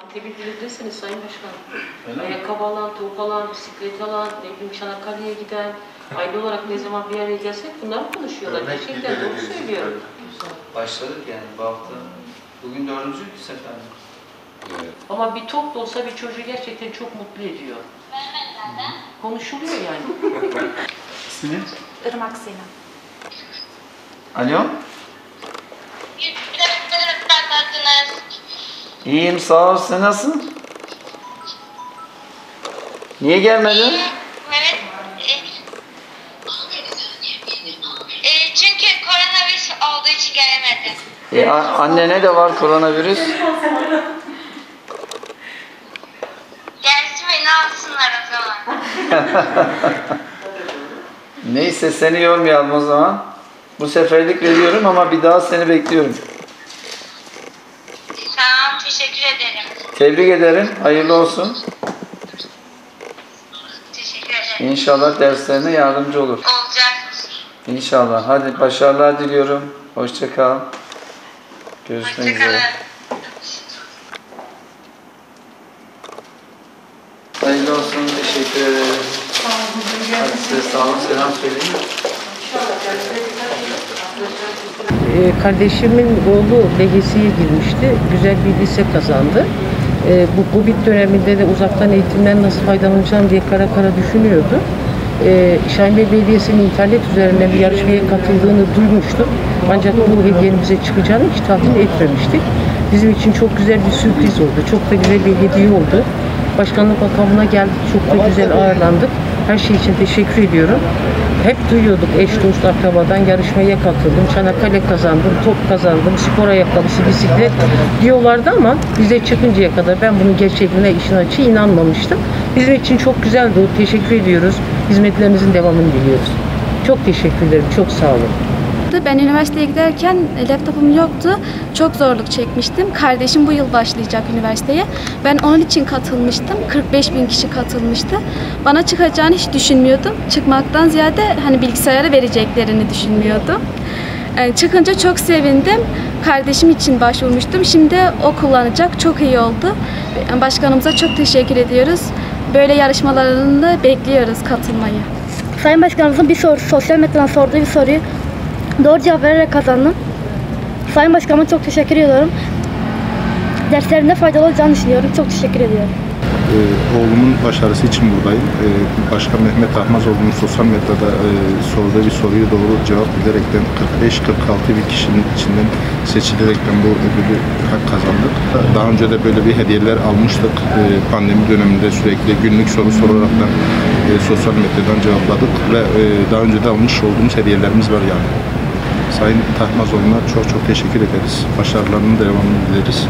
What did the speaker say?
Antep'i bilirdesiniz Sayın Başkanım. Ayakkabı alan, tavuk alan, bisiklet alan, ne bileyim Çanakkale'ye giden, aile olarak ne zaman bir araya gelsek bunları mı konuşuyorlar? Gerçekten doğru söylüyor. Başladık yani bu hafta. Bugün 4. sefer. Evet. Ama bir top da olsa bir çocuğu gerçekten çok mutlu ediyor. Konuşuluyor yani. İsmini? Irmak Sinem. Alo? İyiyim, sağ ol. Sen nasılsın? Niye gelmedin? Evet. Çünkü koronavirüs olduğu için gelemedim. Annene de var koronavirüs. Gelsin beni alsınlar o zaman. Neyse, seni yormayalım o zaman. Bu seferlik veriyorum ama bir daha seni bekliyorum. Tamam, teşekkür ederim. Tebrik ederim. Hayırlı olsun. Teşekkür ederim. İnşallah derslerine yardımcı olur. Olacak. İnşallah. Hadi başarılar diliyorum. Hoşça kal. Görüşmek üzere. Hoşçakalın. Hayırlı olsun. Teşekkür ederim. Hadi size sağ olun. Selam söyleyin. Kardeşimin oğlu LGS'ye girmişti. Güzel bir lise kazandı. Bu Covid döneminde de uzaktan eğitimden nasıl faydalanacağım diye kara düşünüyordu. Şahinbey Belediyesi'nin internet üzerinden bir yarışmaya katıldığını duymuştum. Ancak bu hediyenin bize çıkacağını hiç tahmin etmemiştik. Bizim için çok güzel bir sürpriz oldu. Çok da güzel bir hediye oldu. Başkanlık makamına geldik. Çok da güzel ağırlandık. Her şey için teşekkür ediyorum. Hep duyuyorduk eş dost akrabadan, yarışmaya katıldım, Çanakkale kazandım, top kazandım, spor ayakkabısı, bisiklet diyorlardı ama bize çıkıncaya kadar ben bunun gerçekliğine işin açığı inanmamıştım. Bizim için çok güzeldi. Teşekkür ediyoruz. Hizmetlerinizin devamını diliyoruz. Çok teşekkür ederim. Çok sağ olun. Ben üniversiteye giderken laptopum yoktu. Çok zorluk çekmiştim. Kardeşim bu yıl başlayacak üniversiteye. Ben onun için katılmıştım. 45.000 kişi katılmıştı. Bana çıkacağını hiç düşünmüyordum. Çıkmaktan ziyade hani bilgisayara vereceklerini düşünmüyordum. Çıkınca çok sevindim. Kardeşim için başvurmuştum. Şimdi o kullanacak. Çok iyi oldu. Başkanımıza çok teşekkür ediyoruz. Böyle yarışmalarında bekliyoruz katılmayı. Sayın Başkanımızın bir sorusu, sosyal medyadan sorduğu bir soruyu doğru cevap vererek kazandım. Sayın Başkanıma çok teşekkür ediyorum. Derslerinde faydalı olacağını düşünüyorum. Çok teşekkür ediyorum. Oğlumun başarısı için buradayım. Başkan Mehmet Ahmazoğlu'nun sosyal medyada sorduğu bir soruyu doğru cevap bilerekten 45-46 bin kişinin içinden seçilerekten bu ödülü kazandık. Daha önce de böyle bir hediyeler almıştık. Pandemi döneminde sürekli günlük soru soraraktan sosyal medyadan cevapladık ve daha önce de almış olduğumuz hediyelerimiz var yani. Sayın Tahmazoğlu'na çok teşekkür ederiz. Başarılarının devamını dileriz.